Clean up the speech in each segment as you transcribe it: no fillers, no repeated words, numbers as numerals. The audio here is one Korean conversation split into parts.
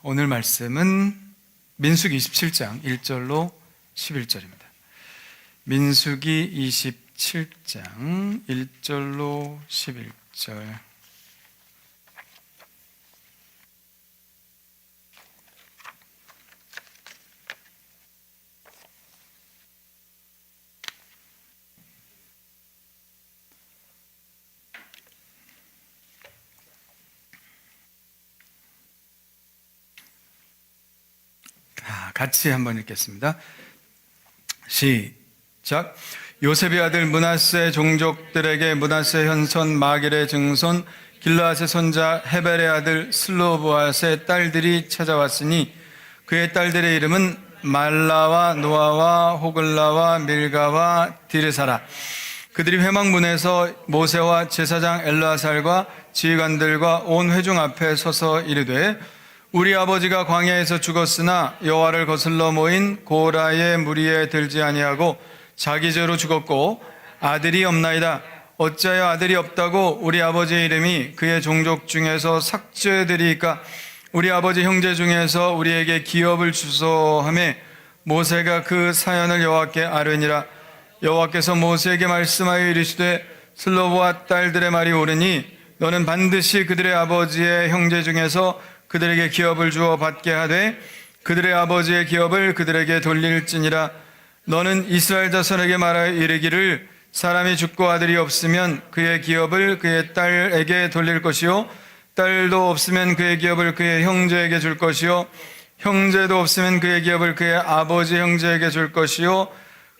오늘 말씀은 민수기 27장 1절로 11절입니다. 민수기 27장 1절로 11절. 같이 한번 읽겠습니다. 시작. 요셉의 아들 므낫세 종족들에게 므낫세 현손 마길의 증손 길르앗의 손자 헤벨의 아들 슬로보앗의 딸들이 찾아왔으니 그의 딸들의 이름은 말라와 노아와 호글라와 밀가와 디르사라. 그들이 회막문에서 모세와 제사장 엘르아살과 지휘관들과 온 회중 앞에 서서 이르되 우리 아버지가 광야에서 죽었으나 여호와를 거슬러 모인 고라의 무리에 들지 아니하고 자기 죄로 죽었고 아들이 없나이다. 어찌하여 아들이 없다고 우리 아버지의 이름이 그의 종족 중에서 삭제되리이까? 우리 아버지 형제 중에서 우리에게 기업을 주소 하며 모세가 그 사연을 여호와께 아뢰니라. 여호와께서 모세에게 말씀하여 이르시되 슬로보앗 딸들의 말이 옳으니 너는 반드시 그들의 아버지의 형제 중에서 그들에게 기업을 주어 받게 하되 그들의 아버지의 기업을 그들에게 돌릴지니라. 너는 이스라엘 자손에게 말하여 이르기를 사람이 죽고 아들이 없으면 그의 기업을 그의 딸에게 돌릴 것이요 딸도 없으면 그의 기업을 그의 형제에게 줄 것이요 형제도 없으면 그의 기업을 그의 아버지 형제에게 줄 것이요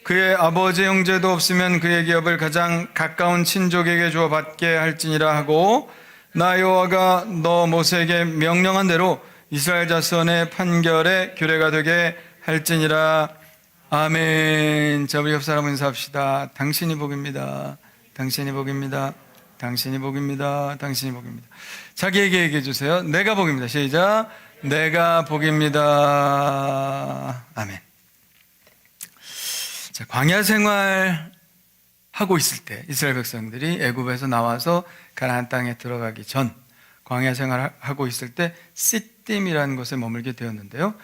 그의 아버지 형제도 없으면 그의 기업을 가장 가까운 친족에게 주어 받게 할지니라 하고 나 여호와가 너 모세에게 명령한 대로 이스라엘 자손의 판결의 규례가 되게 할지니라. 아멘. 자, 우리 옆 사람 인사합시다. 당신이 복입니다. 당신이 복입니다. 당신이 복입니다. 당신이 복입니다. 자기에게 얘기해 주세요. 내가 복입니다. 시작. 내가 복입니다. 아멘. 자, 광야 생활 하고 있을 때 이스라엘 백성들이 애굽에서 나와서 가나안 땅에 들어가기 전 광야 생활하고 있을 때 시딤이라는 곳에 머물게 되었는데요.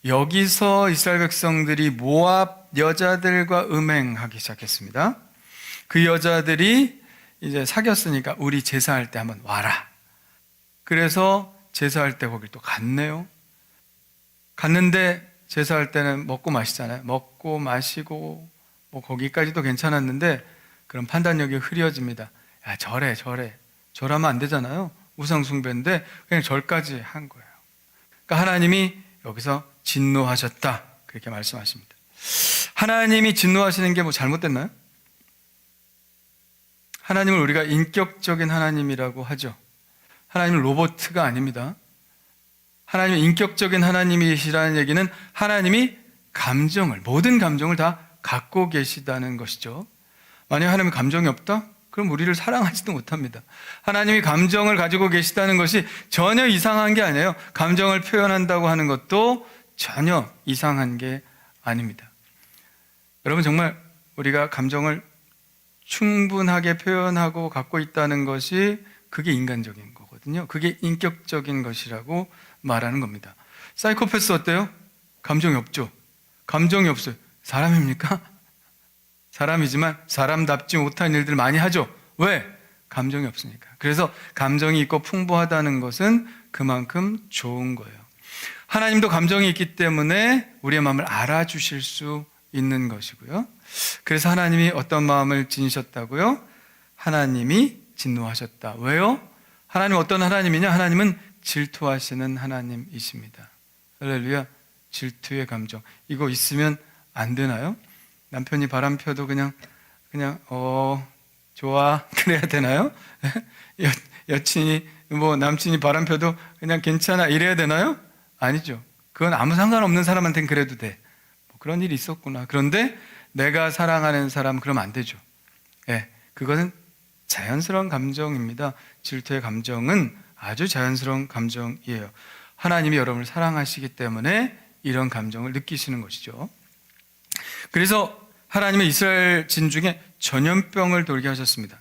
여기서 이스라엘 백성들이 모압 여자들과 음행하기 시작했습니다. 그 여자들이 이제 사귀었으니까 우리 제사할 때 한번 와라. 그래서 제사할 때 거길 또 갔네요. 갔는데 제사할 때는 먹고 마시잖아요. 먹고 마시고 뭐 거기까지도 괜찮았는데 그럼 판단력이 흐려집니다. 야, 절하면 안 되잖아요. 우상 숭배인데 그냥 절까지 한 거예요. 그러니까 하나님이 여기서 진노하셨다 그렇게 말씀하십니다. 하나님이 진노하시는 게 뭐 잘못됐나요? 하나님을 우리가 인격적인 하나님이라고 하죠. 하나님은 로봇가 아닙니다. 하나님은 인격적인 하나님이시라는 얘기는 하나님이 모든 감정을 다 갖고 계시다는 것이죠. 만약 하나님이 감정이 없다? 그럼 우리를 사랑하지도 못합니다. 하나님이 감정을 가지고 계시다는 것이 전혀 이상한 게 아니에요. 감정을 표현한다고 하는 것도 전혀 이상한 게 아닙니다. 여러분, 정말 우리가 감정을 충분하게 표현하고 갖고 있다는 것이 그게 인간적인 거거든요. 그게 인격적인 것이라고 말하는 겁니다. 사이코패스 어때요? 감정이 없죠. 감정이 없어요. 사람입니까? 사람이지만 사람답지 못한 일들 많이 하죠. 왜? 감정이 없으니까. 그래서 감정이 있고 풍부하다는 것은 그만큼 좋은 거예요. 하나님도 감정이 있기 때문에 우리의 마음을 알아주실 수 있는 것이고요. 그래서 하나님이 어떤 마음을 지니셨다고요? 하나님이 진노하셨다. 왜요? 하나님 어떤 하나님이냐? 하나님은 질투하시는 하나님이십니다. 할렐루야. 질투의 감정. 이거 있으면 안 되나요? 남편이 바람 펴도 그냥 좋아 그래야 되나요? 여친이 남친이 바람 펴도 그냥 괜찮아 이래야 되나요? 아니죠. 그건 아무 상관없는 사람한테는 그래도 돼. 그런 일이 있었구나. 그런데 내가 사랑하는 사람 그러면 안 되죠. 그것은 자연스러운 감정입니다. 질투의 감정은 아주 자연스러운 감정이에요. 하나님이 여러분을 사랑하시기 때문에 이런 감정을 느끼시는 것이죠. 그래서 하나님은 이스라엘 진중에 전염병을 돌게 하셨습니다.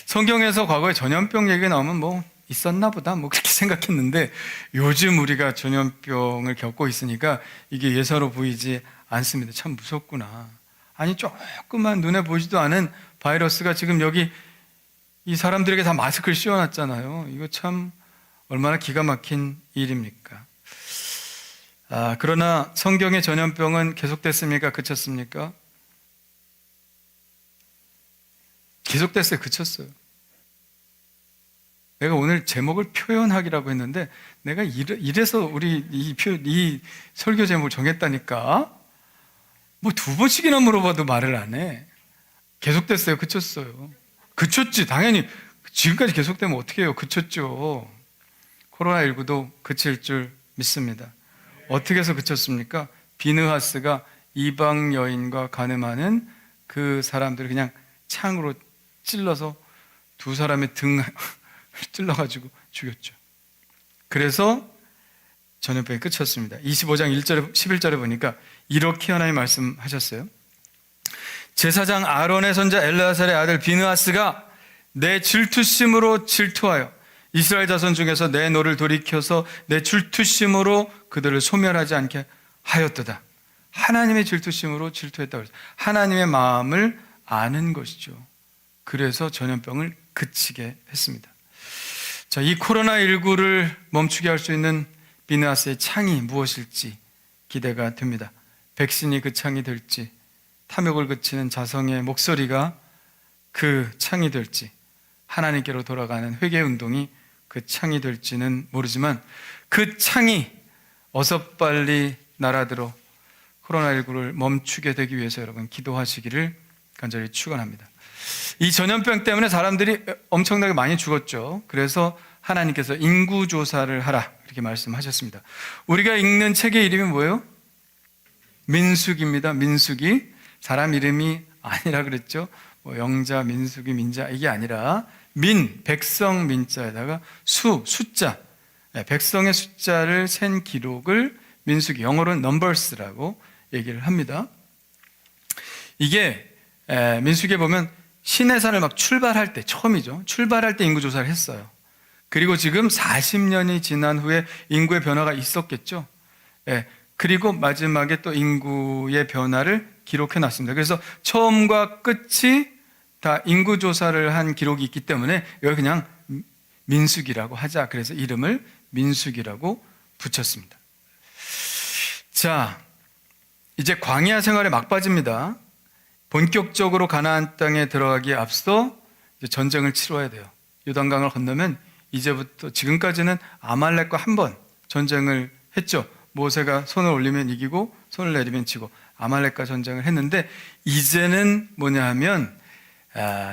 성경에서 과거에 전염병 얘기가 나오면 있었나 보다 뭐 그렇게 생각했는데 요즘 우리가 전염병을 겪고 있으니까 이게 예사로 보이지 않습니다. 참 무섭구나. 아니 조금만 눈에 보이지도 않은 바이러스가 지금 여기 이 사람들에게 다 마스크를 씌워놨잖아요. 이거 참 얼마나 기가 막힌 일입니까? 그러나 성경의 전염병은 계속됐습니까? 그쳤습니까? 계속됐어요. 그쳤어요. 내가 오늘 제목을 표현하기라고 했는데 내가 이래서 우리 이 설교 제목을 정했다니까. 뭐 2번씩이나 물어봐도 말을 안 해. 계속됐어요. 그쳤어요. 그쳤지. 당연히 지금까지 계속되면 어떻게 해요? 그쳤죠. 코로나19도 그칠 줄 믿습니다. 어떻게 해서 그쳤습니까? 비느하스가 이방 여인과 간음하는 그 사람들을 그냥 창으로 찔러서 2사람의 등 찔러가지고 죽였죠. 그래서 전염병이 끝쳤습니다. 25장 1절에 11절에 보니까 이렇게 하나님 말씀하셨어요. 제사장 아론의 손자 엘르아살의 아들 비느하스가 내 질투심으로 질투하여 이스라엘 자손 중에서 내 노를 돌이켜서 내 질투심으로 그들을 소멸하지 않게 하였도다. 하나님의 질투심으로 질투했다고 했어요. 하나님의 마음을 아는 것이죠. 그래서 전염병을 그치게 했습니다. 자, 이 코로나19를 멈추게 할 수 있는 비느하스의 창이 무엇일지 기대가 됩니다. 백신이 그 창이 될지, 탐욕을 그치는 자성의 목소리가 그 창이 될지, 하나님께로 돌아가는 회개운동이 그 창이 될지는 모르지만 그 창이 어서 빨리 날아들어 코로나19를 멈추게 되기 위해서 여러분 기도하시기를 간절히 축원합니다. 이 전염병 때문에 사람들이 엄청나게 많이 죽었죠. 그래서 하나님께서 인구조사를 하라 이렇게 말씀하셨습니다. 우리가 읽는 책의 이름이 뭐예요? 민수기입니다. 민수기. 사람 이름이 아니라 그랬죠. 뭐 영자, 민수기, 민자 이게 아니라 백성 민자에다가 숫자, 백성의 숫자를 센 기록을 민수기, 영어로는 넘버스라고 얘기를 합니다. 이게 민수기에 보면 시내산을 막 출발할 때, 처음이죠. 출발할 때 인구조사를 했어요. 그리고 지금 40년이 지난 후에 인구의 변화가 있었겠죠. 그리고 마지막에 또 인구의 변화를 기록해 놨습니다. 그래서 처음과 끝이 다 인구조사를 한 기록이 있기 때문에 여기 그냥 민수기라고 하자. 그래서 이름을 민수기라고 붙였습니다. 자, 이제 광야 생활에 막바지입니다. 본격적으로 가나안 땅에 들어가기에 앞서 이제 전쟁을 치러야 돼요. 요단강을 건너면 이제부터 지금까지는 아말렉과 한 번 전쟁을 했죠. 모세가 손을 올리면 이기고 손을 내리면 지고 아말렉과 전쟁을 했는데 이제는 뭐냐 하면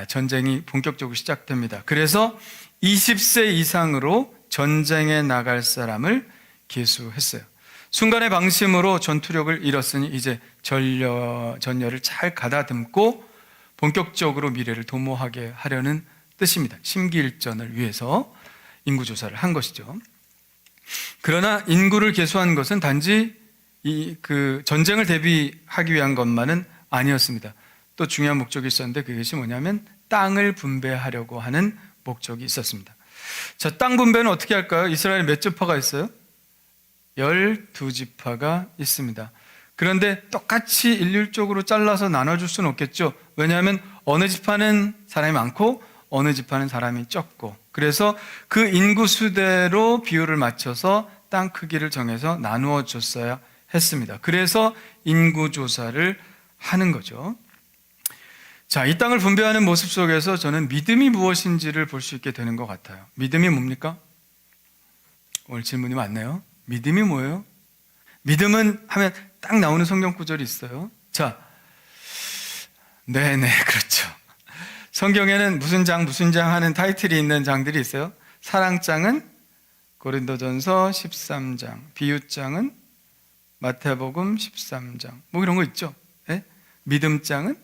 전쟁이 본격적으로 시작됩니다. 그래서 20세 이상으로 전쟁에 나갈 사람을 계수했어요. 순간의 방심으로 전투력을 잃었으니 이제 전열을 잘 가다듬고 본격적으로 미래를 도모하게 하려는 뜻입니다. 심기일전을 위해서 인구조사를 한 것이죠. 그러나 인구를 계수한 것은 단지 그 전쟁을 대비하기 위한 것만은 아니었습니다. 또 중요한 목적이 있었는데 그것이 뭐냐면 땅을 분배하려고 하는 목적이 있었습니다. 자, 땅 분배는 어떻게 할까요? 이스라엘에 몇 지파가 있어요? 12지파가 있습니다. 그런데 똑같이 일률적으로 잘라서 나눠줄 수는 없겠죠. 왜냐하면 어느 지파는 사람이 많고 어느 지파는 사람이 적고, 그래서 그 인구수대로 비율을 맞춰서 땅 크기를 정해서 나누어 줬어야 했습니다. 그래서 인구조사를 하는 거죠. 자, 이 땅을 분배하는 모습 속에서 저는 믿음이 무엇인지를 볼 수 있게 되는 것 같아요. 믿음이 뭡니까? 오늘 질문이 많네요. 믿음이 뭐예요? 믿음은 하면 딱 나오는 성경 구절이 있어요. 자, 네네, 그렇죠. 성경에는 무슨 장 하는 타이틀이 있는 장들이 있어요. 사랑장은 고린도전서 13장, 비유장은 마태복음 13장, 뭐 이런 거 있죠. 네? 믿음장은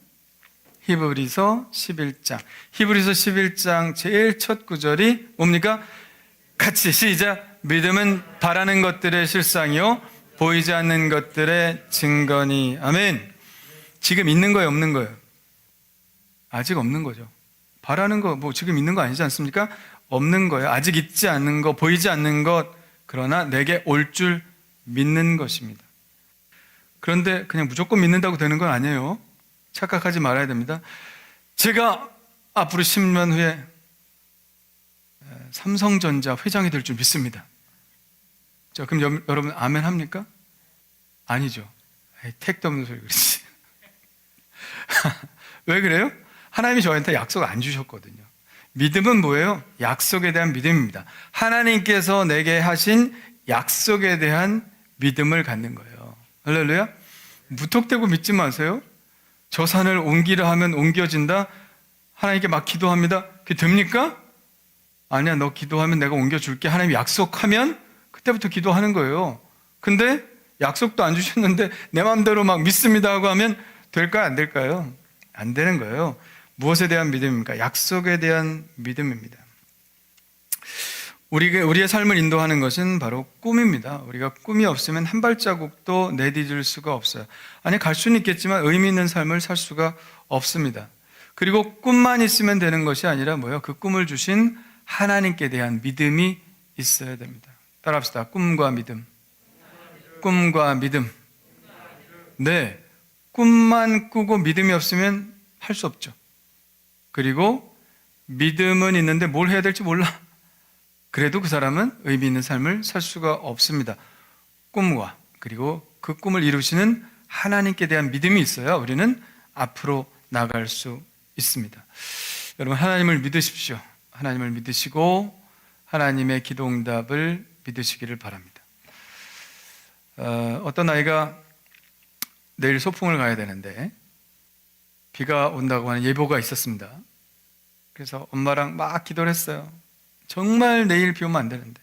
히브리서 11장. 히브리서 11장 제일 첫 구절이 뭡니까? 같이 시작. 믿음은 바라는 것들의 실상이요 보이지 않는 것들의 증거니. 아멘. 지금 있는 거예요, 없는 거예요? 아직 없는 거죠. 바라는 거 뭐 지금 있는 거 아니지 않습니까? 없는 거예요. 아직 있지 않는 것, 보이지 않는 것, 그러나 내게 올 줄 믿는 것입니다. 그런데 그냥 무조건 믿는다고 되는 건 아니에요. 착각하지 말아야 됩니다. 제가 앞으로 10년 후에 삼성전자 회장이 될 줄 믿습니다. 자, 그럼 여러분 아멘 합니까? 아니죠. 택도 없는 소리 그러지. 왜 그래요? 하나님이 저한테 약속 안 주셨거든요. 믿음은 뭐예요? 약속에 대한 믿음입니다. 하나님께서 내게 하신 약속에 대한 믿음을 갖는 거예요. 할렐루야. 무턱대고 믿지 마세요. 저 산을 옮기라 하면 옮겨진다. 하나님께 막 기도합니다. 그게 됩니까? 아니야, 너 기도하면 내가 옮겨줄게. 하나님이 약속하면 그때부터 기도하는 거예요. 근데 약속도 안 주셨는데 내 마음대로 막 믿습니다 하고 하면 될까요? 안 될까요? 안 되는 거예요. 무엇에 대한 믿음입니까? 약속에 대한 믿음입니다. 우리의 삶을 인도하는 것은 바로 꿈입니다. 우리가 꿈이 없으면 한 발자국도 내디딜 수가 없어요. 아니, 갈 수는 있겠지만 의미 있는 삶을 살 수가 없습니다. 그리고 꿈만 있으면 되는 것이 아니라 뭐예요? 그 꿈을 주신 하나님께 대한 믿음이 있어야 됩니다. 따라합시다. 꿈과 믿음. 꿈과 믿음. 네. 꿈만 꾸고 믿음이 없으면 할 수 없죠. 그리고 믿음은 있는데 뭘 해야 될지 몰라. 그래도 그 사람은 의미 있는 삶을 살 수가 없습니다. 꿈과 그리고 그 꿈을 이루시는 하나님께 대한 믿음이 있어야 우리는 앞으로 나갈 수 있습니다. 여러분, 하나님을 믿으십시오. 하나님을 믿으시고 하나님의 기도 응답을 믿으시기를 바랍니다. 어떤 아이가 내일 소풍을 가야 되는데 비가 온다고 하는 예보가 있었습니다. 그래서 엄마랑 막 기도를 했어요. 정말 내일 비 오면 안 되는데.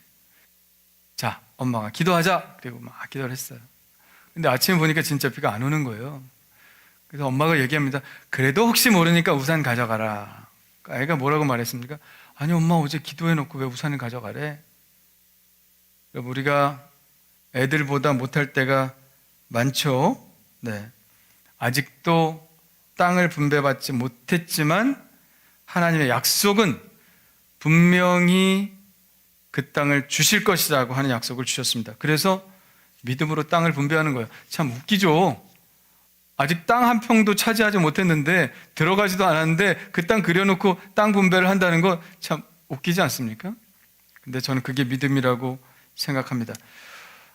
자, 엄마가 기도하자. 그리고 막 기도를 했어요. 근데 아침에 보니까 진짜 비가 안 오는 거예요. 그래서 엄마가 얘기합니다. 그래도 혹시 모르니까 우산 가져가라. 아이가 뭐라고 말했습니까? 아니, 엄마 어제 기도해놓고 왜 우산을 가져가래? 우리가 애들보다 못할 때가 많죠. 네. 아직도 땅을 분배받지 못했지만 하나님의 약속은 분명히 그 땅을 주실 것이라고 하는 약속을 주셨습니다. 그래서 믿음으로 땅을 분배하는 거예요. 참 웃기죠. 아직 땅 한 평도 차지하지 못했는데 들어가지도 않았는데 그 땅 그려놓고 땅 분배를 한다는 거 참 웃기지 않습니까? 근데 저는 그게 믿음이라고 생각합니다.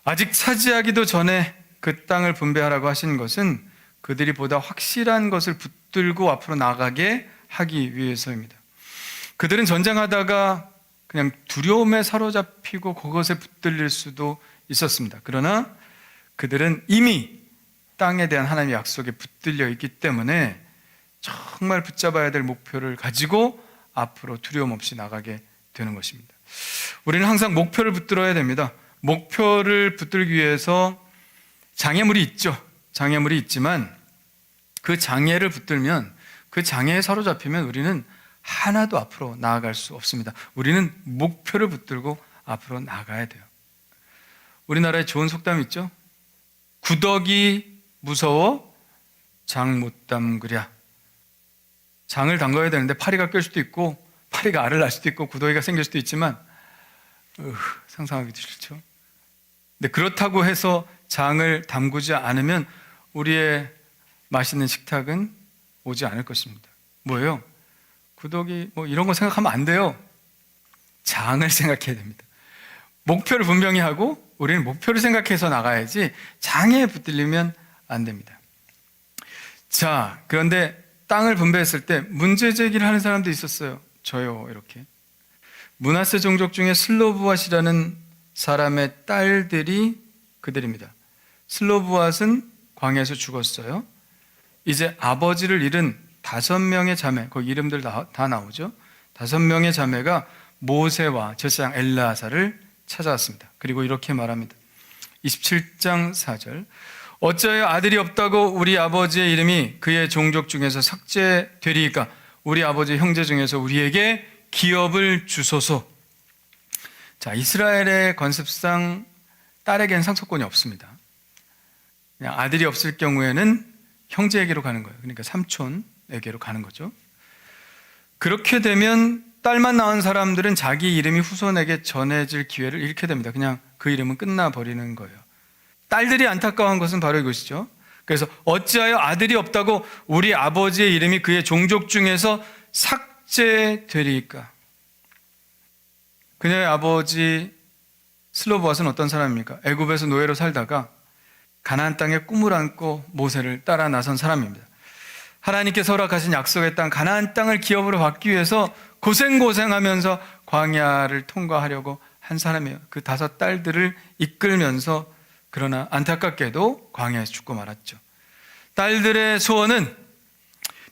아직 차지하기도 전에 그 땅을 분배하라고 하신 것은 그들이 보다 확실한 것을 붙들고 앞으로 나가게 하기 위해서입니다. 그들은 전쟁하다가 그냥 두려움에 사로잡히고 그것에 붙들릴 수도 있었습니다. 그러나 그들은 이미 땅에 대한 하나님의 약속에 붙들려 있기 때문에 정말 붙잡아야 될 목표를 가지고 앞으로 두려움 없이 나가게 되는 것입니다. 우리는 항상 목표를 붙들어야 됩니다. 목표를 붙들기 위해서 장애물이 있죠. 장애물이 있지만 그 장애를 붙들면, 그 장애에 사로잡히면 우리는 하나도 앞으로 나아갈 수 없습니다. 우리는 목표를 붙들고 앞으로 나가야 돼요. 우리나라에 좋은 속담이 있죠. 구더기 무서워 장 못 담그랴. 장을 담가야 되는데 파리가 낄 수도 있고 파리가 알을 낳을 수도 있고 구더기가 생길 수도 있지만 상상하기도 싫죠. 근데 그렇다고 해서 장을 담그지 않으면 우리의 맛있는 식탁은 오지 않을 것입니다. 뭐예요? 구더기 뭐 이런 거 생각하면 안 돼요. 장을 생각해야 됩니다. 목표를 분명히 하고 우리는 목표를 생각해서 나가야지 장애에 붙들리면 안 됩니다. 자, 그런데 땅을 분배했을 때 문제 제기를 하는 사람도 있었어요. 저요, 이렇게. 므낫세 종족 중에 슬로브앗이라는 사람의 딸들이 그들입니다. 슬로브앗은 광야에서 죽었어요. 이제 아버지를 잃은 5명의 자매, 거기 이름들 다 나오죠. 5명의 자매가 모세와 제사장 엘르아사를 찾아왔습니다. 그리고 이렇게 말합니다. 27장 4절. 어찌하여 아들이 없다고 우리 아버지의 이름이 그의 종족 중에서 삭제되리이까? 우리 아버지 형제 중에서 우리에게 기업을 주소서. 자, 이스라엘의 관습상 딸에게는 상속권이 없습니다. 그냥 아들이 없을 경우에는 형제에게로 가는 거예요. 그러니까 삼촌에게로 가는 거죠. 그렇게 되면 딸만 낳은 사람들은 자기 이름이 후손에게 전해질 기회를 잃게 됩니다. 그냥 그 이름은 끝나버리는 거예요. 딸들이 안타까운 것은 바로 이것이죠. 그래서 어찌하여 아들이 없다고 우리 아버지의 이름이 그의 종족 중에서 삭제되리까? 그녀의 아버지 슬로보아스는 어떤 사람입니까? 애굽에서 노예로 살다가 가나안 땅에 꿈을 안고 모세를 따라 나선 사람입니다. 하나님께서 허락하신 약속의 땅 가나안 땅을 기업으로 받기 위해서 고생하면서 광야를 통과하려고 한 사람이에요. 그 5 딸들을 이끌면서, 그러나 안타깝게도 광야에서 죽고 말았죠. 딸들의 소원은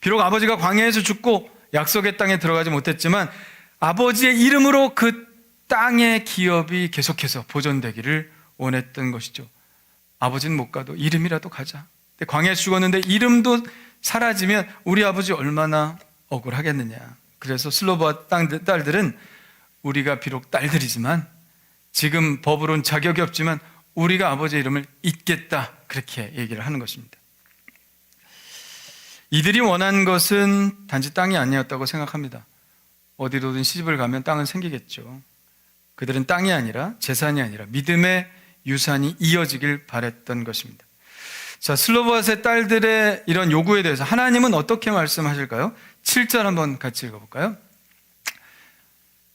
비록 아버지가 광야에서 죽고 약속의 땅에 들어가지 못했지만 아버지의 이름으로 그 땅의 기업이 계속해서 보존되기를 원했던 것이죠. 아버지는 못 가도 이름이라도 가자. 근데 광야에서 죽었는데 이름도 사라지면 우리 아버지 얼마나 억울하겠느냐. 그래서 슬로보아 딸들은 우리가 비록 딸들이지만 지금 법으로는 자격이 없지만 우리가 아버지의 이름을 잊겠다, 그렇게 얘기를 하는 것입니다. 이들이 원한 것은 단지 땅이 아니었다고 생각합니다. 어디로든 시집을 가면 땅은 생기겠죠. 그들은 땅이 아니라, 재산이 아니라 믿음의 유산이 이어지길 바랬던 것입니다. 자, 슬로보아스의 딸들의 이런 요구에 대해서 하나님은 어떻게 말씀하실까요? 7절 한번 같이 읽어볼까요?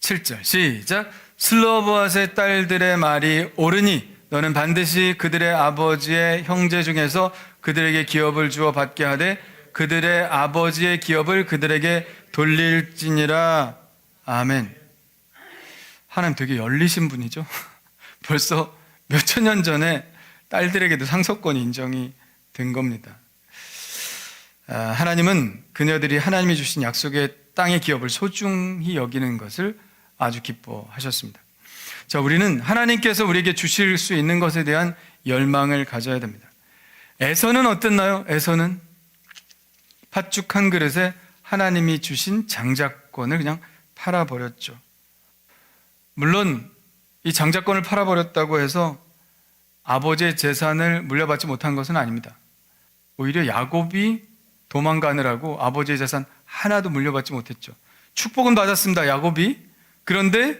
7절 시작. 슬로보아스의 딸들의 말이 옳으니 너는 반드시 그들의 아버지의 형제 중에서 그들에게 기업을 주어 받게 하되 그들의 아버지의 기업을 그들에게 돌릴지니라. 아멘. 하나님 되게 열리신 분이죠. 벌써 몇천 년 전에 딸들에게도 상속권이 인정이 된 겁니다. 하나님은 그녀들이 하나님이 주신 약속의 땅의 기업을 소중히 여기는 것을 아주 기뻐하셨습니다. 자, 우리는 하나님께서 우리에게 주실 수 있는 것에 대한 열망을 가져야 됩니다. 에서는 어땠나요? 에서는 팥죽 한 그릇에 하나님이 주신 장자권을 그냥 팔아버렸죠. 물론 이 장자권을 팔아버렸다고 해서 아버지의 재산을 물려받지 못한 것은 아닙니다. 오히려 야곱이 도망가느라고 아버지의 재산 하나도 물려받지 못했죠. 축복은 받았습니다, 야곱이. 그런데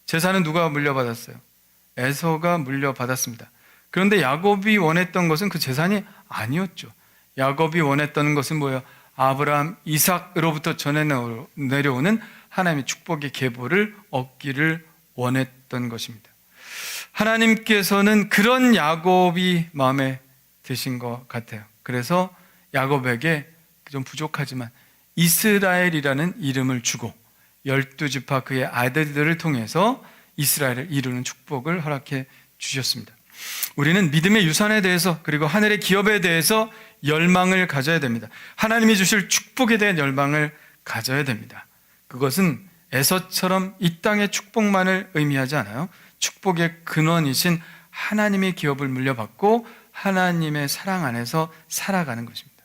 재산은 누가 물려받았어요? 에서가 물려받았습니다. 그런데 야곱이 원했던 것은 그 재산이 아니었죠. 야곱이 원했던 것은 뭐예요? 아브라함, 이삭으로부터 전해 내려오는 하나님의 축복의 계보를 얻기를 원했던 것입니다. 하나님께서는 그런 야곱이 마음에 드신 것 같아요. 그래서 야곱에게 좀 부족하지만 이스라엘이라는 이름을 주고 12지파 그의 아들들을 통해서 이스라엘을 이루는 축복을 허락해 주셨습니다. 우리는 믿음의 유산에 대해서, 그리고 하늘의 기업에 대해서 열망을 가져야 됩니다. 하나님이 주실 축복에 대한 열망을 가져야 됩니다. 그것은 에서처럼 이 땅의 축복만을 의미하지 않아요. 축복의 근원이신 하나님의 기업을 물려받고 하나님의 사랑 안에서 살아가는 것입니다.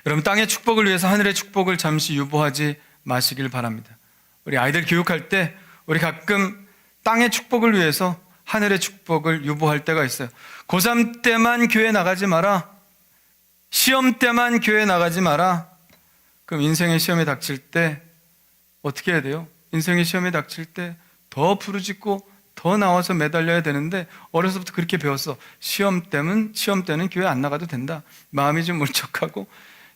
여러분, 땅의 축복을 위해서 하늘의 축복을 잠시 유보하지 마시길 바랍니다. 우리 아이들 교육할 때 우리 가끔 땅의 축복을 위해서 하늘의 축복을 유보할 때가 있어요. 고3 때만 교회 나가지 마라. 시험 때만 교회 나가지 마라. 그럼 인생의 시험에 닥칠 때 어떻게 해야 돼요? 인생의 시험에 닥칠 때 더 부르짖고 더 나와서 매달려야 되는데 어려서부터 그렇게 배웠어. 시험 때는 교회 안 나가도 된다. 마음이 좀 울적하고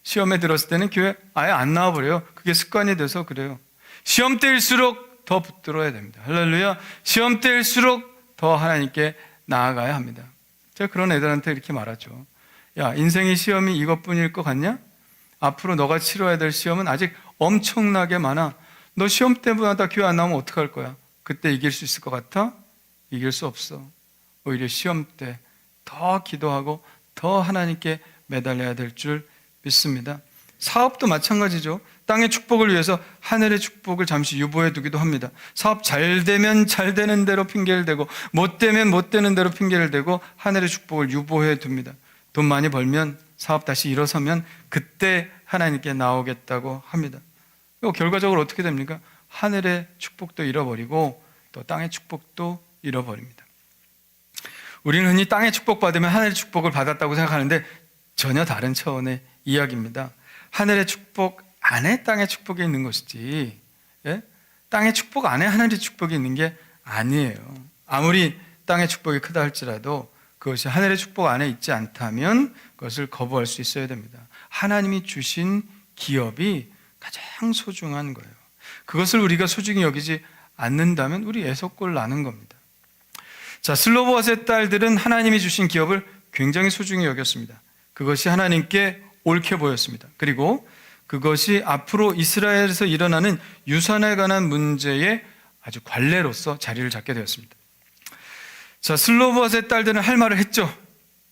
시험에 들었을 때는 교회 아예 안 나와버려요. 그게 습관이 돼서 그래요. 시험 때일수록 더 붙들어야 됩니다. 할렐루야. 시험 때일수록 더 하나님께 나아가야 합니다. 제가 그런 애들한테 이렇게 말하죠. 야, 인생의 시험이 이것뿐일 것 같냐? 앞으로 너가 치러야 될 시험은 아직 엄청나게 많아. 너 시험 때마다 교회 안 나오면 어떡할 거야? 그때 이길 수 있을 것 같아? 이길 수 없어. 오히려 시험 때 더 기도하고 더 하나님께 매달려야 될 줄 믿습니다. 사업도 마찬가지죠. 땅의 축복을 위해서 하늘의 축복을 잠시 유보해 두기도 합니다. 사업 잘 되면 잘 되는 대로 핑계를 대고 못 되면 못 되는 대로 핑계를 대고 하늘의 축복을 유보해 둡니다. 돈 많이 벌면 사업 다시 일어서면 그때 하나님께 나오겠다고 합니다. 그리고 결과적으로 어떻게 됩니까? 하늘의 축복도 잃어버리고 또 땅의 축복도 잃어버립니다. 우리는 흔히 땅의 축복 받으면 하늘의 축복을 받았다고 생각하는데 전혀 다른 차원의 이야기입니다. 하늘의 축복 안에 땅의 축복이 있는 것이지 예? 땅의 축복 안에 하늘의 축복이 있는 게 아니에요. 아무리 땅의 축복이 크다 할지라도 그것이 하늘의 축복 안에 있지 않다면 그것을 거부할 수 있어야 됩니다. 하나님이 주신 기업이 가장 소중한 거예요. 그것을 우리가 소중히 여기지 않는다면 우리 애석골 나는 겁니다. 자, 슬로보아스의 딸들은 하나님이 주신 기업을 굉장히 소중히 여겼습니다. 그것이 하나님께 옳게 보였습니다. 그리고 그것이 앞으로 이스라엘에서 일어나는 유산에 관한 문제의 아주 관례로서 자리를 잡게 되었습니다. 자, 슬로보아스의 딸들은 할 말을 했죠.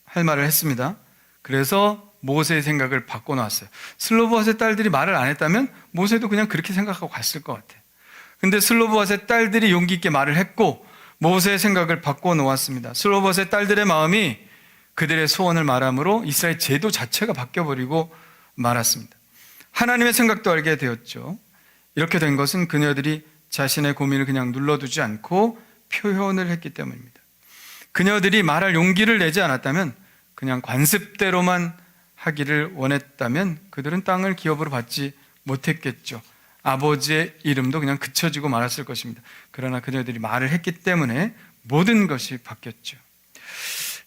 할 말을 했습니다. 그래서 모세의 생각을 바꿔놨어요. 슬로보아스의 딸들이 말을 안 했다면 모세도 그냥 그렇게 생각하고 갔을 것 같아요. 근데 슬로보아스의 딸들이 용기 있게 말을 했고 모세의 생각을 바꿔놓았습니다. 슬로보아스의 딸들의 마음이 그들의 소원을 말함으로 이스라엘 제도 자체가 바뀌어버리고 말았습니다. 하나님의 생각도 알게 되었죠. 이렇게 된 것은 그녀들이 자신의 고민을 그냥 눌러두지 않고 표현을 했기 때문입니다. 그녀들이 말할 용기를 내지 않았다면, 그냥 관습대로만 하기를 원했다면 그들은 땅을 기업으로 받지 못했겠죠. 아버지의 이름도 그냥 그쳐지고 말았을 것입니다. 그러나 그녀들이 말을 했기 때문에 모든 것이 바뀌었죠.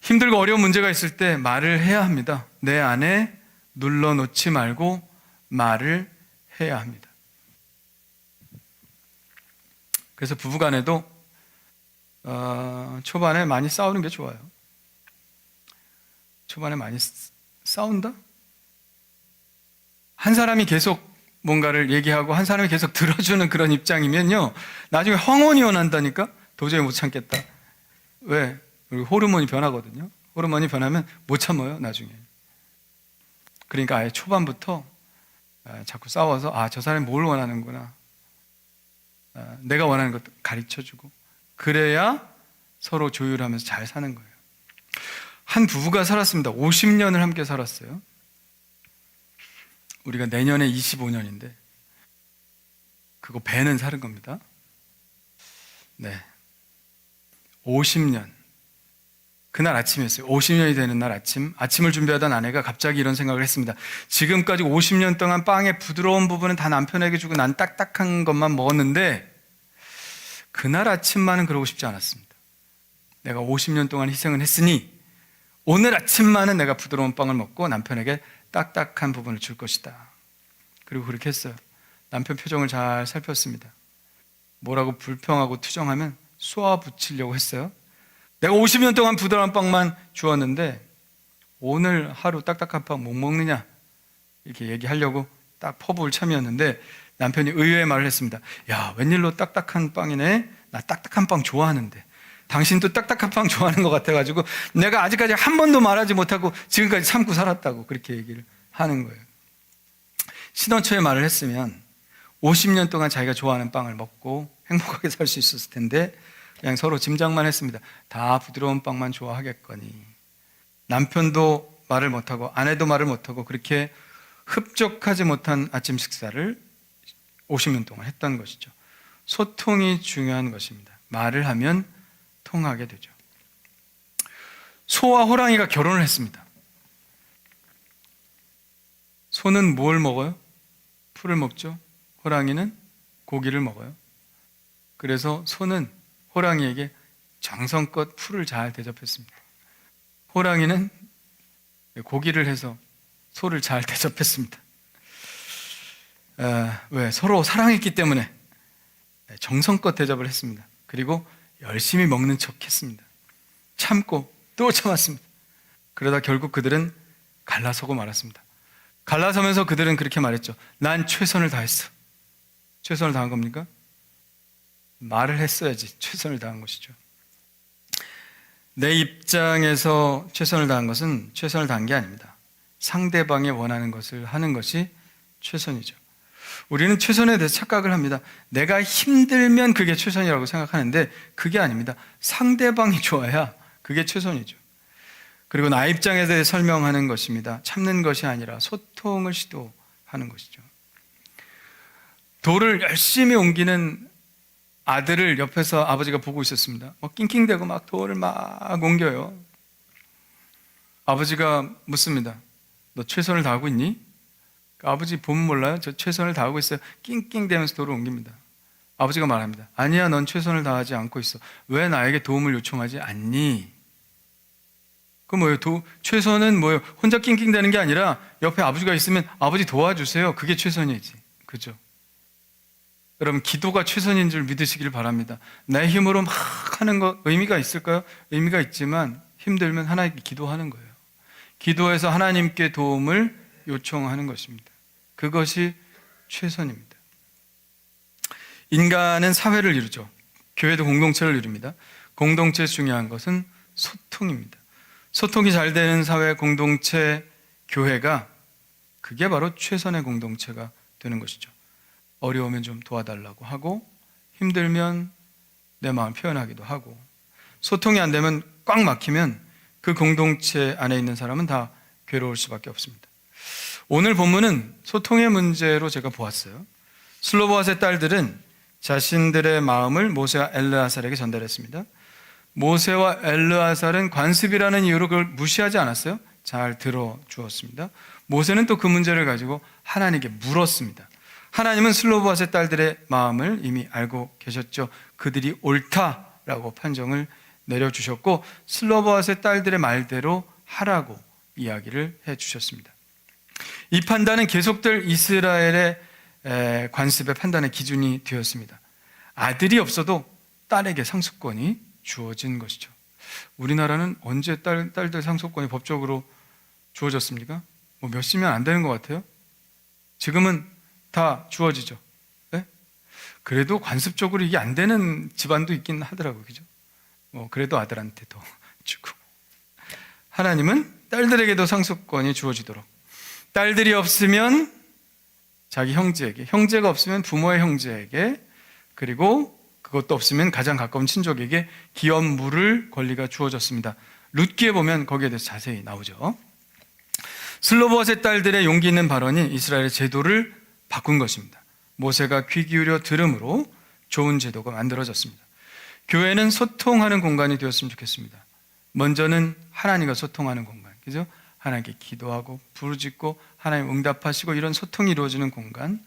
힘들고 어려운 문제가 있을 때 말을 해야 합니다. 내 안에 눌러놓지 말고 말을 해야 합니다. 그래서 부부간에도 초반에 많이 싸우는 게 좋아요. 초반에 많이 싸운다? 한 사람이 계속 뭔가를 얘기하고 한 사람이 계속 들어주는 그런 입장이면요, 나중에 황혼이 원한다니까? 도저히 못 참겠다. 왜? 우리 호르몬이 변하거든요. 호르몬이 변하면 못 참아요, 나중에. 그러니까 아예 초반부터 자꾸 싸워서 저 사람이 뭘 원하는구나, 내가 원하는 것도 가르쳐주고, 그래야 서로 조율하면서 잘 사는 거예요. 한 부부가 살았습니다. 50년을 함께 살았어요. 우리가 내년에 25년인데 그거 배는 사는 겁니다. 네, 50년. 그날 아침이었어요. 50년이 되는 날 아침을 준비하던 아내가 갑자기 이런 생각을 했습니다. 지금까지 50년 동안 빵의 부드러운 부분은 다 남편에게 주고 난 딱딱한 것만 먹었는데 그날 아침만은 그러고 싶지 않았습니다. 내가 50년 동안 희생을 했으니 오늘 아침만은 내가 부드러운 빵을 먹고 남편에게 딱딱한 부분을 줄 것이다. 그리고 그렇게 했어요. 남편 표정을 잘 살폈습니다. 뭐라고 불평하고 투정하면 쏘아붙이려고 했어요. 내가 50년 동안 부드러운 빵만 주었는데 오늘 하루 딱딱한 빵 못 먹느냐, 이렇게 얘기하려고 딱 퍼부을 참이었는데 남편이 의외의 말을 했습니다. 야, 웬일로 딱딱한 빵이네. 나 딱딱한 빵 좋아하는데 당신도 딱딱한 빵 좋아하는 것 같아가지고 내가 아직까지 한 번도 말하지 못하고 지금까지 참고 살았다고 그렇게 얘기를 하는 거예요. 신혼 초에 말을 했으면 50년 동안 자기가 좋아하는 빵을 먹고 행복하게 살 수 있었을 텐데 그냥 서로 짐작만 했습니다. 다 부드러운 빵만 좋아하겠거니. 남편도 말을 못하고 아내도 말을 못하고 그렇게 흡족하지 못한 아침 식사를 50년 동안 했던 것이죠. 소통이 중요한 것입니다. 말을 하면 통하게 되죠. 소와 호랑이가 결혼을 했습니다. 소는 뭘 먹어요? 풀을 먹죠. 호랑이는 고기를 먹어요. 그래서 소는 호랑이에게 정성껏 풀을 잘 대접했습니다. 호랑이는 고기를 해서 소를 잘 대접했습니다. 왜? 서로 사랑했기 때문에 정성껏 대접을 했습니다. 그리고 열심히 먹는 척 했습니다. 참고 또 참았습니다. 그러다 결국 그들은 갈라서고 말았습니다. 갈라서면서 그들은 그렇게 말했죠. 난 최선을 다했어. 최선을 다한 겁니까? 말을 했어야지 최선을 다한 것이죠. 내 입장에서 최선을 다한 것은 최선을 다한 게 아닙니다. 상대방이 원하는 것을 하는 것이 최선이죠. 우리는 최선에 대해서 착각을 합니다. 내가 힘들면 그게 최선이라고 생각하는데 그게 아닙니다. 상대방이 좋아야 그게 최선이죠. 그리고 나 입장에 대해 설명하는 것입니다. 참는 것이 아니라 소통을 시도하는 것이죠. 돌을 열심히 옮기는 아들을 옆에서 아버지가 보고 있었습니다. 낑낑대고 막 돌을 막 옮겨요. 아버지가 묻습니다. 너 최선을 다하고 있니? 아버지 보면 몰라요? 저 최선을 다하고 있어요. 낑낑대면서 돌을 옮깁니다. 아버지가 말합니다. 아니야, 넌 최선을 다하지 않고 있어. 왜 나에게 도움을 요청하지 않니? 그 뭐예요? 최선은 뭐예요? 혼자 낑낑대는 게 아니라 옆에 아버지가 있으면 아버지 도와주세요. 그게 최선이지. 그죠? 여러분, 기도가 최선인 줄 믿으시길 바랍니다. 내 힘으로 막 하는 거 의미가 있을까요? 의미가 있지만 힘들면 하나님께 기도하는 거예요. 기도해서 하나님께 도움을 요청하는 것입니다. 그것이 최선입니다. 인간은 사회를 이루죠. 교회도 공동체를 이룹니다. 공동체에서 중요한 것은 소통입니다. 소통이 잘 되는 사회, 공동체, 교회가 그게 바로 최선의 공동체가 되는 것이죠. 어려우면 좀 도와달라고 하고 힘들면 내 마음 표현하기도 하고 소통이 안 되면 꽉 막히면 그 공동체 안에 있는 사람은 다 괴로울 수밖에 없습니다. 오늘 본문은 소통의 문제로 제가 보았어요. 슬로보아스의 딸들은 자신들의 마음을 모세와 엘르아살에게 전달했습니다. 모세와 엘르아살은 관습이라는 이유로 그걸 무시하지 않았어요. 잘 들어주었습니다. 모세는 또 그 문제를 가지고 하나님께 물었습니다. 하나님은 슬로보아스의 딸들의 마음을 이미 알고 계셨죠. 그들이 옳다라고 판정을 내려주셨고 슬로보아스의 딸들의 말대로 하라고 이야기를 해주셨습니다. 이 판단은 계속될 이스라엘의 관습의 판단의 기준이 되었습니다. 아들이 없어도 딸에게 상속권이 주어진 것이죠. 우리나라는 언제 딸들 상속권이 법적으로 주어졌습니까? 뭐 몇십년 안 되는 것 같아요. 지금은 다 주어지죠. 네? 그래도 관습적으로 이게 안 되는 집안도 있긴 하더라고요. 그죠? 그래도 아들한테도 주고. 하나님은 딸들에게도 상속권이 주어지도록. 딸들이 없으면 자기 형제에게, 형제가 없으면 부모의 형제에게, 그리고 그것도 없으면 가장 가까운 친족에게 기업 물을 권리가 주어졌습니다. 룻기에 보면 거기에 대해서 자세히 나오죠. 슬로보아스의 딸들의 용기 있는 발언이 이스라엘의 제도를 바꾼 것입니다. 모세가 귀 기울여 들음으로 좋은 제도가 만들어졌습니다. 교회는 소통하는 공간이 되었으면 좋겠습니다. 먼저는 하나님과 소통하는 공간, 그죠? 하나님께 기도하고 부르짖고 하나님 응답하시고 이런 소통이 이루어지는 공간,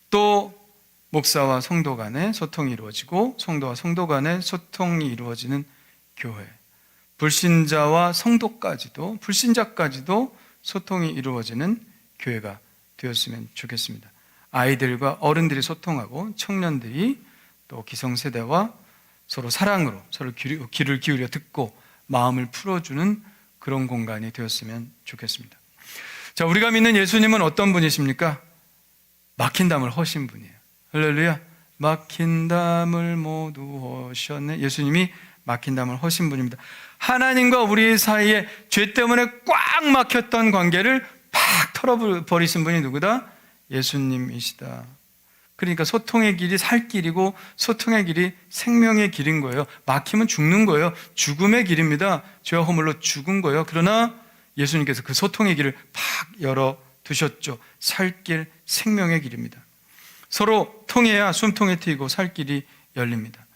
또 목사와 성도 간의 소통이 이루어지고 성도와 성도 간의 소통이 이루어지는 교회, 불신자와 성도까지도, 불신자까지도 소통이 이루어지는 교회가 되었으면 좋겠습니다. 아이들과 어른들이 소통하고 청년들이 또 기성세대와 서로 사랑으로 서로 귀를 기울여 듣고 마음을 풀어주는 그런 공간이 되었으면 좋겠습니다. 자, 우리가 믿는 예수님은 어떤 분이십니까? 막힌 담을 허신 분이에요. 할렐루야. 막힌 담을 모두 허셨네. 예수님이 막힌 담을 허신 분입니다. 하나님과 우리 사이에 죄 때문에 꽉 막혔던 관계를 팍 털어버리신 분이 누구다? 예수님이시다. 그러니까 소통의 길이 살 길이고 소통의 길이 생명의 길인 거예요. 막히면 죽는 거예요. 죽음의 길입니다. 죄와 허물로 죽은 거예요. 그러나 예수님께서 그 소통의 길을 팍 열어두셨죠. 살 길, 생명의 길입니다. 서로 통해야 숨통이 트이고 살 길이 열립니다.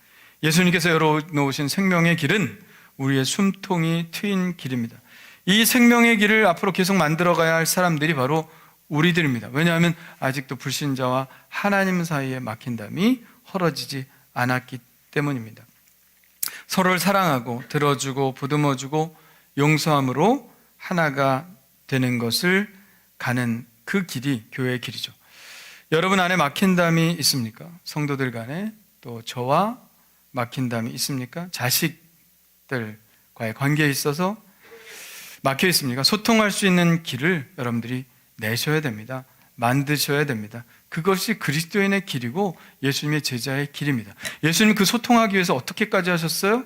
예수님께서 열어놓으신 생명의 길은 우리의 숨통이 트인 길입니다. 이 생명의 길을 앞으로 계속 만들어가야 할 사람들이 바로 우리들입니다. 왜냐하면 아직도 불신자와 하나님 사이에 막힌 담이 헐어지지 않았기 때문입니다. 서로를 사랑하고 들어주고 보듬어주고 용서함으로 하나가 되는 것을 가는 그 길이 교회의 길이죠. 여러분 안에 막힌 담이 있습니까? 성도들 간에, 또 저와 막힌 담이 있습니까? 자식들과의 관계에 있어서 막혀 있습니까? 소통할 수 있는 길을 여러분들이 내셔야 됩니다. 만드셔야 됩니다. 그것이 그리스도인의 길이고 예수님의 제자의 길입니다. 예수님 그 소통하기 위해서 어떻게까지 하셨어요?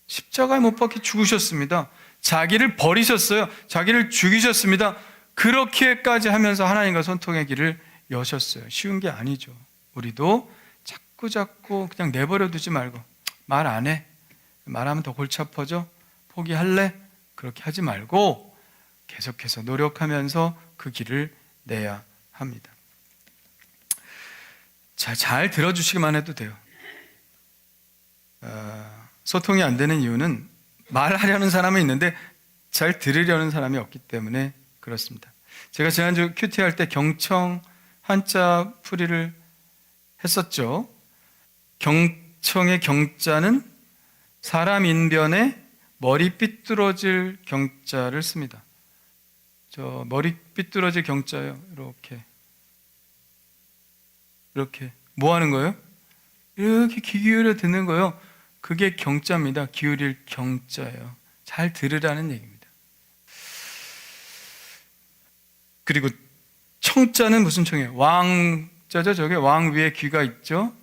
십자가에 못 박혀 죽으셨습니다. 자기를 버리셨어요. 자기를 죽이셨습니다. 그렇게까지 하면서 하나님과 소통의 길을 여셨어요. 쉬운 게 아니죠. 우리도 자꾸 그냥 내버려 두지 말고 말 안 해. 말하면 더 골치 아파져. 포기할래? 그렇게 하지 말고 계속해서 노력하면서 그 길을 내야 합니다. 자, 잘 들어주시기만 해도 돼요. 소통이 안 되는 이유는 말하려는 사람은 있는데 잘 들으려는 사람이 없기 때문에 그렇습니다. 제가 지난주 큐티 할 때 경청 한자 풀이를 했었죠. 경청의 경자는 사람 인변에 머리 삐뚤어질 경자를 씁니다. 저 머리 삐뚤어질 경자요. 이렇게 뭐 하는 거예요? 이렇게 귀 기울여 듣는 거예요. 그게 경자입니다. 기울일 경자예요. 잘 들으라는 얘기입니다. 그리고 청자는 무슨 청이에요? 왕자죠. 저게 왕 위에 귀가 있죠.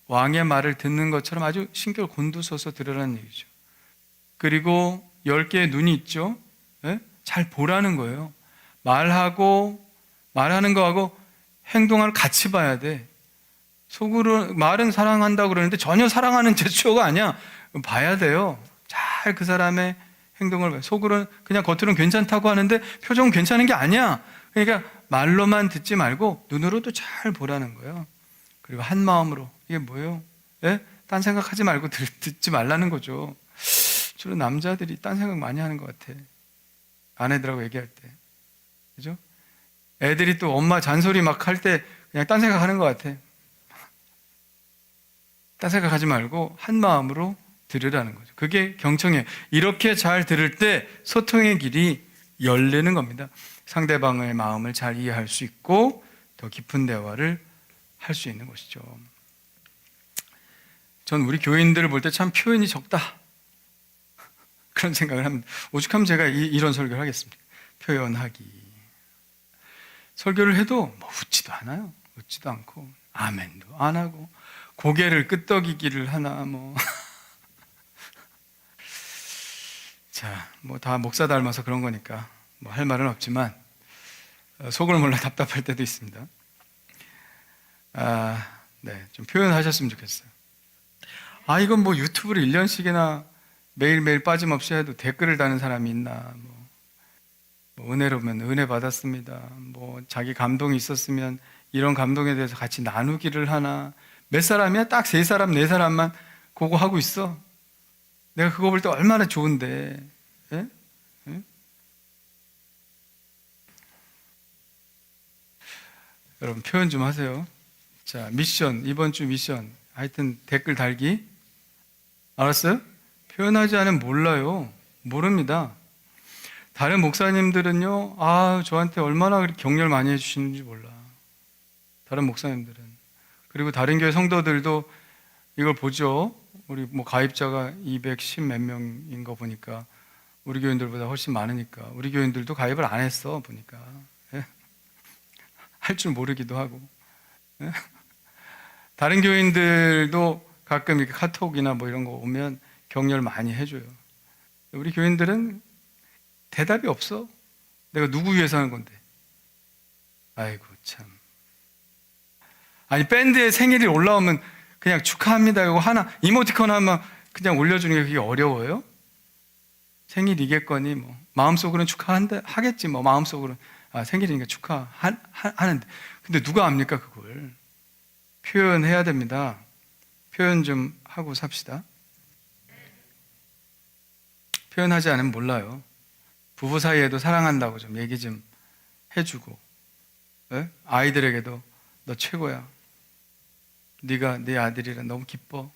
왕의 말을 듣는 것처럼 아주 신경을 곤두서서 들으라는 얘기죠. 그리고 10개의 눈이 있죠. 네? 잘 보라는 거예요. 말하는 거하고 행동을 같이 봐야 돼. 속으로 말은 사랑한다고 그러는데 전혀 사랑하는 제스처가 아니야. 봐야 돼요. 잘 그 사람의 행동을 봐요. 속으로는 그냥 겉으로는 괜찮다고 하는데 표정은 괜찮은 게 아니야. 그러니까 말로만 듣지 말고 눈으로도 잘 보라는 거예요. 그리고 한 마음으로. 이게 뭐예요? 예? 딴 생각하지 말고 듣지 말라는 거죠. 주로 남자들이 딴 생각 많이 하는 것 같아. 아내들하고 얘기할 때. 그죠? 애들이 또 엄마 잔소리 막 할 때 그냥 딴 생각 하는 것 같아. 딴 생각하지 말고 한 마음으로 들으라는 거죠. 그게 경청이에요. 이렇게 잘 들을 때 소통의 길이 열리는 겁니다. 상대방의 마음을 잘 이해할 수 있고 더 깊은 대화를 할 수 있는 것이죠. 전 우리 교인들을 볼 때 참 표현이 적다. 그런 생각을 합니다. 오죽하면 제가 이런 설교를 하겠습니다. 표현하기. 설교를 해도 뭐 웃지도 않아요. 웃지도 않고 아멘도 안 하고 고개를 끄덕이기를 하나 뭐. 자, 뭐 다 목사 닮아서 그런 거니까 뭐 할 말은 없지만 속을 몰라 답답할 때도 있습니다. 네, 좀 표현하셨으면 좋겠어요. 이건 뭐 유튜브를 1년씩이나 매일매일 빠짐없이 해도 댓글을 다는 사람이 있나, 뭐 은혜로면 은혜 받았습니다. 뭐 자기 감동이 있었으면 이런 감동에 대해서 같이 나누기를 하나. 몇 사람이야? 딱 3사람, 4사람만 그거 하고 있어. 내가 그거 볼 때 얼마나 좋은데. 예? 예? 여러분 표현 좀 하세요. 자, 미션, 이번 주 미션. 하여튼 댓글 달기. 알았어요? 표현하지 않으면 몰라요. 모릅니다. 다른 목사님들은요, 저한테 얼마나 그렇게 격려를 많이 해주시는지 몰라. 다른 목사님들은. 그리고 다른 교회 성도들도 이걸 보죠. 우리 뭐 가입자가 210 몇 명인 거 보니까 우리 교인들보다 훨씬 많으니까 우리 교인들도 가입을 안 했어 보니까. 예? 할 줄 모르기도 하고. 예? 다른 교인들도 가끔 이렇게 카톡이나 뭐 이런 거 오면 격려를 많이 해줘요. 우리 교인들은 대답이 없어. 내가 누구 위해서 하는 건데. 아이고 참. 아니 밴드의 생일이 올라오면 그냥 축하합니다 이거 하나 이모티콘 하나 그냥 올려주는 게 그게 어려워요? 생일이겠거니 뭐 마음속으로는 축하하겠지 뭐 마음속으로는 생일이니까 축하하는데 근데 누가 압니까 그걸? 표현해야 됩니다. 표현 좀 하고 삽시다. 표현하지 않으면 몰라요. 부부 사이에도 사랑한다고 좀 얘기 좀 해주고, 네? 아이들에게도 너 최고야. 네가 네 아들이라 너무 기뻐.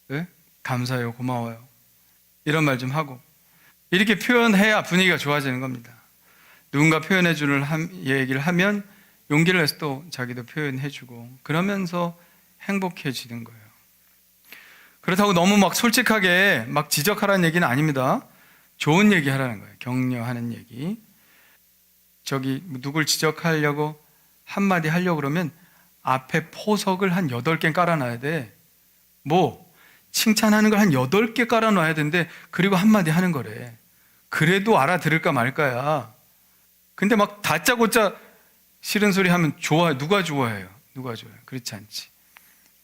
네? 감사해요, 고마워요. 이런 말 좀 하고 이렇게 표현해야 분위기가 좋아지는 겁니다. 누군가 표현해주는 얘기를 하면 용기를 내서 또 자기도 표현해주고 그러면서 행복해지는 거예요. 그렇다고 너무 막 솔직하게 막 지적하라는 얘기는 아닙니다. 좋은 얘기 하라는 거예요. 격려하는 얘기. 누굴 지적하려고 한마디 하려고 그러면 앞에 포석을 한 8개 깔아놔야 돼. 칭찬하는 걸 한 8개 깔아놔야 되는데 그리고 한마디 하는 거래. 그래도 알아들을까 말까야. 근데 막 다짜고짜 싫은 소리 하면 누가 좋아해요? 누가 좋아해요? 그렇지 않지.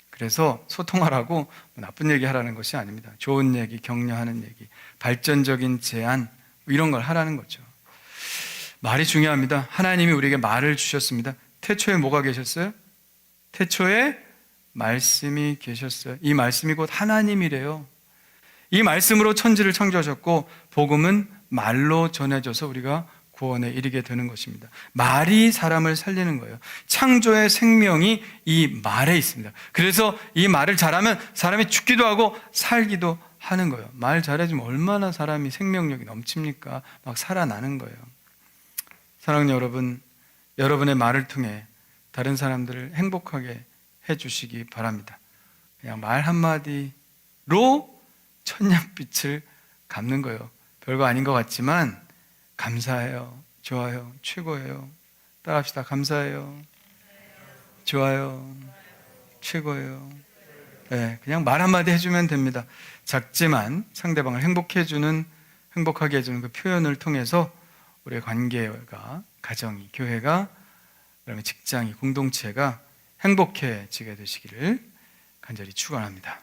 그래서 소통하라고 나쁜 얘기 하라는 것이 아닙니다. 좋은 얘기, 격려하는 얘기, 발전적인 제안 이런 걸 하라는 거죠. 말이 중요합니다. 하나님이 우리에게 말을 주셨습니다. 태초에 뭐가 계셨어요? 태초에 말씀이 계셨어요. 이 말씀이 곧 하나님이래요. 이 말씀으로 천지를 창조하셨고 복음은 말로 전해져서 우리가 구원에 이르게 되는 것입니다. 말이 사람을 살리는 거예요. 창조의 생명이 이 말에 있습니다. 그래서 이 말을 잘하면 사람이 죽기도 하고 살기도 하는 거예요. 말 잘해주면 얼마나 사람이 생명력이 넘칩니까? 막 살아나는 거예요. 사랑하는 여러분, 여러분의 말을 통해 다른 사람들을 행복하게 해주시기 바랍니다. 그냥 말 한마디로 천냥빛을 갚는 거예요. 별거 아닌 것 같지만 감사해요, 좋아요, 최고예요. 따라합시다. 감사해요, 좋아요, 최고예요. 네, 그냥 말 한마디 해주면 됩니다. 작지만 상대방을 행복하게 해주는 그 표현을 통해서 우리의 관계가, 가정이, 교회가, 그다음에 직장이, 공동체가 행복해지게 되시기를 간절히 축원합니다.